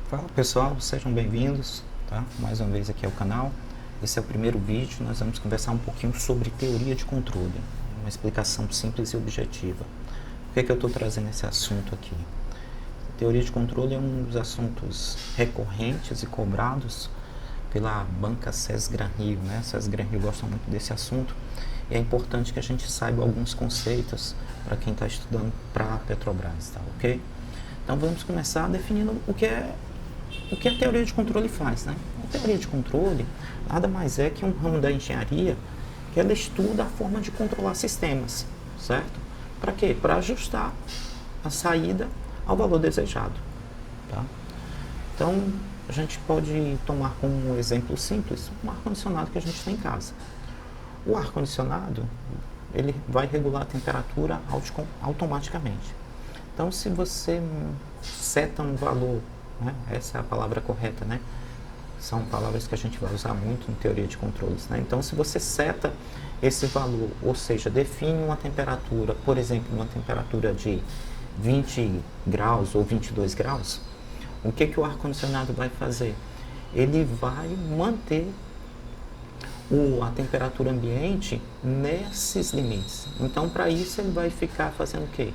Fala pessoal, sejam bem-vindos, tá? Mais uma vez aqui ao canal. Esse é o primeiro vídeo, nós vamos conversar um pouquinho sobre teoria de controle, uma explicação simples e objetiva. Por que é que eu estou trazendo esse assunto aqui? Teoria de controle é um dos assuntos recorrentes e cobrados pela banca SES Gran Rio, né? SES Gran Rio gosta muito desse assunto e é importante que a gente saiba alguns conceitos para quem está estudando para a Petrobras, tá ok? Então vamos começar definindo o que a teoria de controle faz, né? A teoria de controle nada mais é que um ramo da engenharia que ela estuda a forma de controlar sistemas, certo? Para quê? Para ajustar a saída ao valor desejado, tá? Então, a gente pode tomar como exemplo simples um ar-condicionado que a gente tem em casa. O ar-condicionado, ele vai regular a temperatura automaticamente. Então, se você seta um valor, né, essa é a palavra correta, né? São palavras que a gente vai usar muito em teoria de controles, né? Então, se você seta esse valor, ou seja, define uma temperatura, por exemplo, uma temperatura de 20 graus ou 22 graus, o que o ar-condicionado vai fazer? Ele vai manter a temperatura ambiente nesses limites. Então, para isso, ele vai ficar fazendo o quê?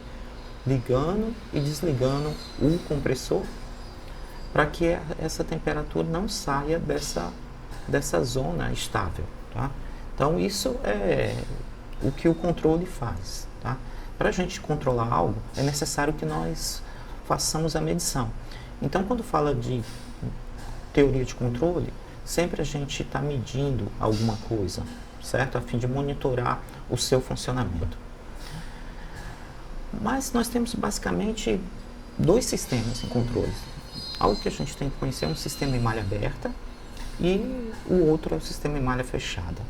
Ligando e desligando o compressor para que essa temperatura não saia dessa zona estável, tá? Então, isso é o que o controle faz, tá? Para a gente controlar algo, é necessário que nós façamos a medição. Então, quando fala de teoria de controle, sempre a gente está medindo alguma coisa, certo? A fim de monitorar o seu funcionamento. Mas nós temos basicamente dois sistemas em controle. Algo que a gente tem que conhecer é um sistema em malha aberta e o outro é o sistema em malha fechada.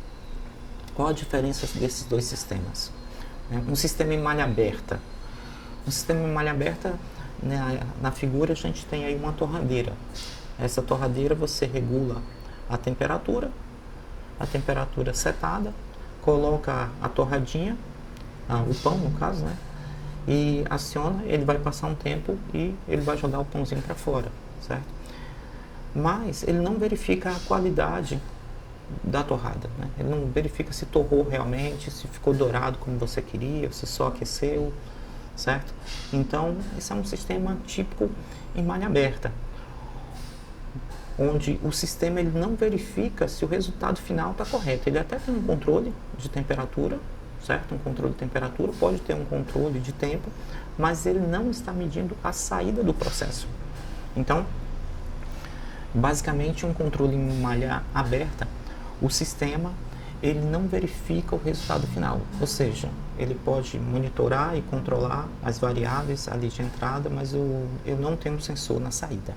Qual a diferença desses dois sistemas? Um sistema em malha aberta. Um sistema em malha aberta, né, na figura a gente tem aí uma torradeira. Essa torradeira você regula a temperatura setada, coloca a torradinha, o pão no caso, né? E aciona, ele vai passar um tempo e ele vai jogar o pãozinho para fora, certo? Mas ele não verifica a qualidade da torrada, né? Ele não verifica se torrou realmente, se ficou dourado como você queria, se só aqueceu, certo? Então, esse é um sistema típico em malha aberta, onde o sistema ele não verifica se o resultado final está correto. Ele até tem um controle de temperatura, certo? Um controle de temperatura, pode ter um controle de tempo, mas ele não está medindo a saída do processo. Então, basicamente, um controle em malha aberta, o sistema ele não verifica o resultado final, ou seja, ele pode monitorar e controlar as variáveis ali de entrada, mas eu não tenho um sensor na saída.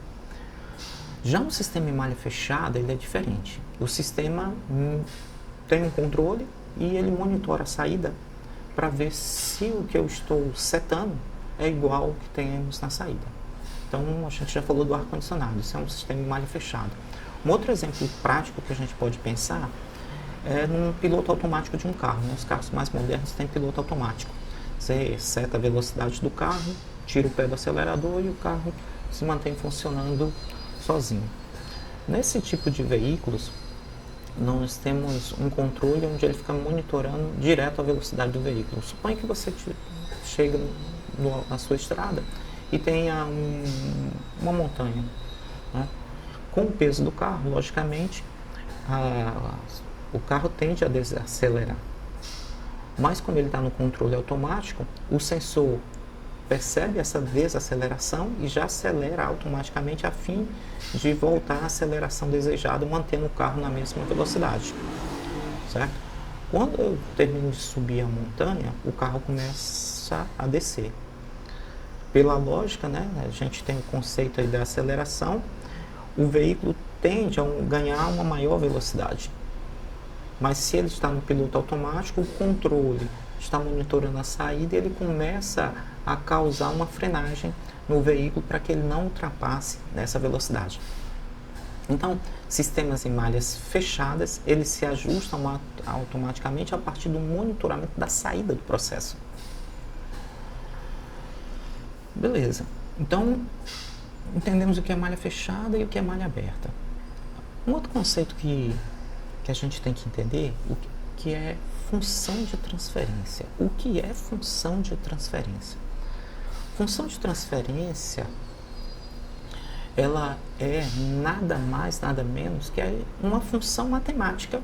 Já um sistema em malha fechada, ele é diferente. O sistema tem um controle e ele monitora a saída para ver se o que eu estou setando é igual ao que temos na saída. Então, a gente já falou do ar-condicionado, isso é um sistema em malha fechada. Um outro exemplo prático que a gente pode pensar é num piloto automático de um carro. Os carros mais modernos têm piloto automático. Você seta a velocidade do carro, tira o pé do acelerador e o carro se mantém funcionando sozinho. Nesse tipo de veículos, nós temos um controle onde ele fica monitorando direto a velocidade do veículo. Suponha que você chega na sua estrada e tenha uma montanha, né? Com o peso do carro, logicamente, o carro tende a desacelerar. Mas como ele está no controle automático, o sensor percebe essa desaceleração e já acelera automaticamente a fim de voltar à aceleração desejada, mantendo o carro na mesma velocidade, certo? Quando eu termino de subir a montanha, o carro começa a descer. Pela lógica, né, a gente tem o conceito aí da aceleração, o veículo tende a ganhar uma maior velocidade. Mas se ele está no piloto automático, o controle está monitorando a saída e ele começa a causar uma frenagem no veículo para que ele não ultrapasse nessa velocidade. Então, sistemas em malhas fechadas, eles se ajustam automaticamente a partir do monitoramento da saída do processo. Beleza. Então, entendemos o que é malha fechada e o que é malha aberta. Um outro conceito que a gente tem que entender que é função de transferência. O que é função de transferência? Função de transferência, ela é nada mais, nada menos que uma função matemática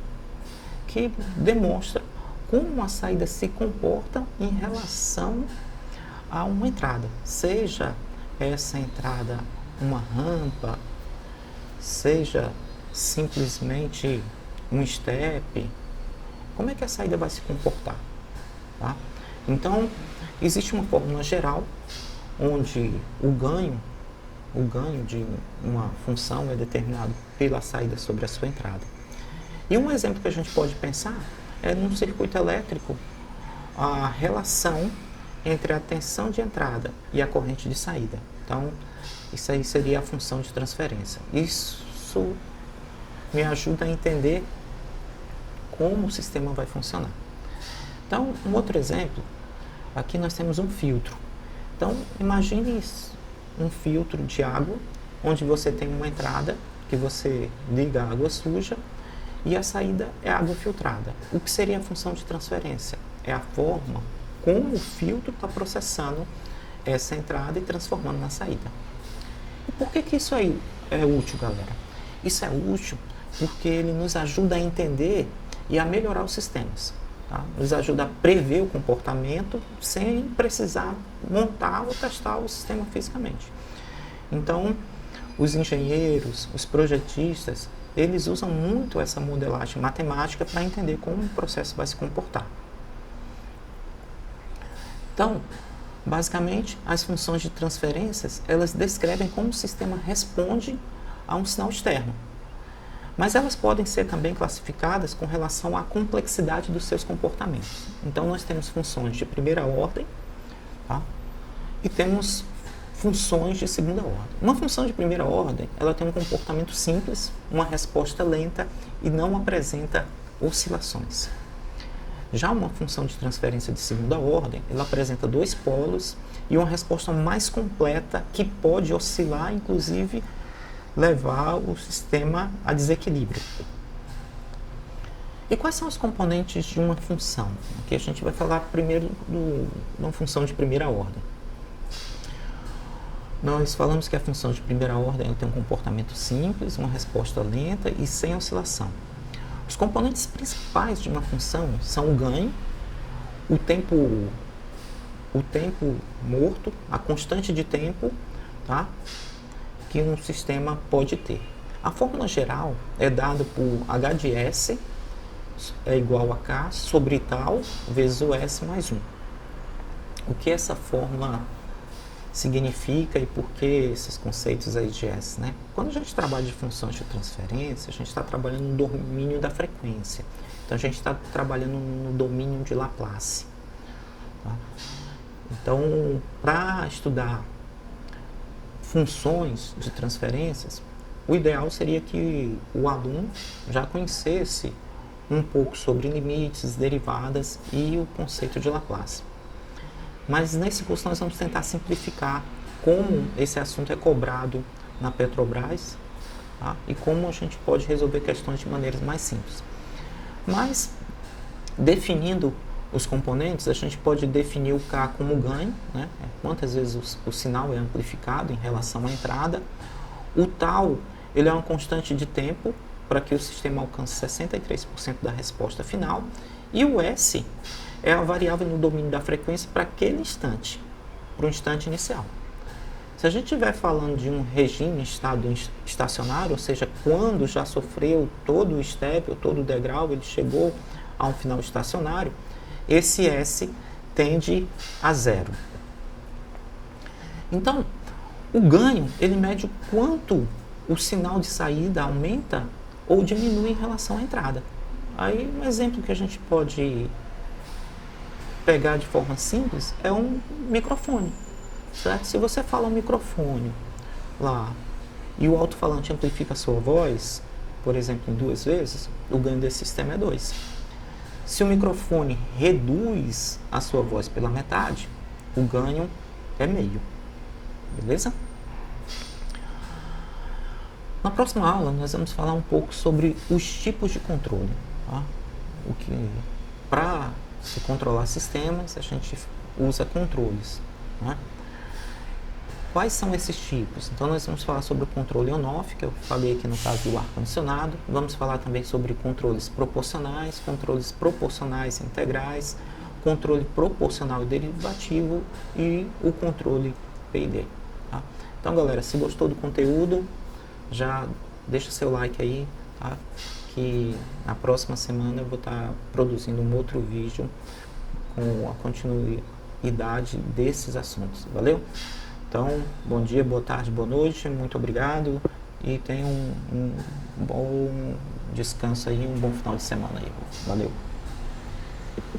que demonstra como a saída se comporta em relação a uma entrada. Seja essa entrada uma rampa, seja simplesmente um step, como é que a saída vai se comportar? Tá? Então, existe uma fórmula geral onde o ganho de uma função é determinado pela saída sobre a sua entrada. E um exemplo que a gente pode pensar é num circuito elétrico, a relação entre a tensão de entrada e a corrente de saída. Então, isso aí seria a função de transferência. Isso me ajuda a entender como o sistema vai funcionar. Então, um outro exemplo, aqui nós temos um filtro. Então, imagine um filtro de água, onde você tem uma entrada, que você liga a água suja, e a saída é água filtrada. O que seria a função de transferência? É a forma como o filtro está processando essa entrada e transformando na saída. E por que isso aí é útil, galera? Isso é útil porque ele nos ajuda a entender e a melhorar os sistemas. Tá? Nos ajuda a prever o comportamento sem precisar montar ou testar o sistema fisicamente. Então, os engenheiros, os projetistas, eles usam muito essa modelagem matemática para entender como o processo vai se comportar. Então, basicamente, as funções de transferências, elas descrevem como o sistema responde a um sinal externo. Mas elas podem ser também classificadas com relação à complexidade dos seus comportamentos. Então, nós temos funções de primeira ordem, tá? E temos funções de segunda ordem. Uma função de primeira ordem, ela tem um comportamento simples, uma resposta lenta e não apresenta oscilações. Já uma função de transferência de segunda ordem, ela apresenta dois polos e uma resposta mais completa que pode oscilar, inclusive levar o sistema a desequilíbrio. E quais são os componentes de uma função? Aqui a gente vai falar primeiro de uma função de primeira ordem. Nós falamos que a função de primeira ordem tem um comportamento simples, uma resposta lenta e sem oscilação. Os componentes principais de uma função são o ganho, o tempo morto, a constante de tempo, tá? Que um sistema pode ter. A fórmula geral é dada por H de S é igual a K sobre tal vezes o S mais 1. O que essa fórmula significa e por que esses conceitos aí de S, né? Quando a gente trabalha de funções de transferência, a gente está trabalhando no domínio da frequência. Então, a gente está trabalhando no domínio de Laplace. Tá? Então, para estudar funções de transferências, o ideal seria que o aluno já conhecesse um pouco sobre limites, derivadas e o conceito de Laplace. Mas nesse curso nós vamos tentar simplificar como esse assunto é cobrado na Petrobras, tá? E como a gente pode resolver questões de maneiras mais simples. Mas, definindo os componentes, a gente pode definir o K como ganho, né? Quantas vezes o sinal é amplificado em relação à entrada. O tal, ele é uma constante de tempo para que o sistema alcance 63% da resposta final. E o S é a variável no domínio da frequência para aquele instante, para o instante inicial. Se a gente estiver falando de um regime em estado estacionário, ou seja, quando já sofreu todo o step, ou todo o degrau, ele chegou a um final estacionário, esse S tende a zero. Então, o ganho, ele mede o quanto o sinal de saída aumenta ou diminui em relação à entrada. Aí, um exemplo que a gente pode pegar de forma simples é um microfone, certo? Se você fala um microfone lá e o alto-falante amplifica a sua voz, por exemplo, em 2 vezes, o ganho desse sistema é 2. Se o microfone reduz a sua voz pela metade, o ganho é meio, beleza? Na próxima aula, nós vamos falar um pouco sobre os tipos de controle. Tá? Para se controlar sistemas, a gente usa controles. Né? Quais são esses tipos? Então, nós vamos falar sobre o controle on-off, que eu falei aqui no caso do ar-condicionado. Vamos falar também sobre controles proporcionais integrais, controle proporcional e derivativo e o controle PID. Tá? Então, galera, se gostou do conteúdo, já deixa seu like aí, tá? Que na próxima semana eu vou estar produzindo um outro vídeo com a continuidade desses assuntos. Valeu? Então, bom dia, boa tarde, boa noite, muito obrigado e tenham um bom descanso aí, um bom final de semana aí. Valeu!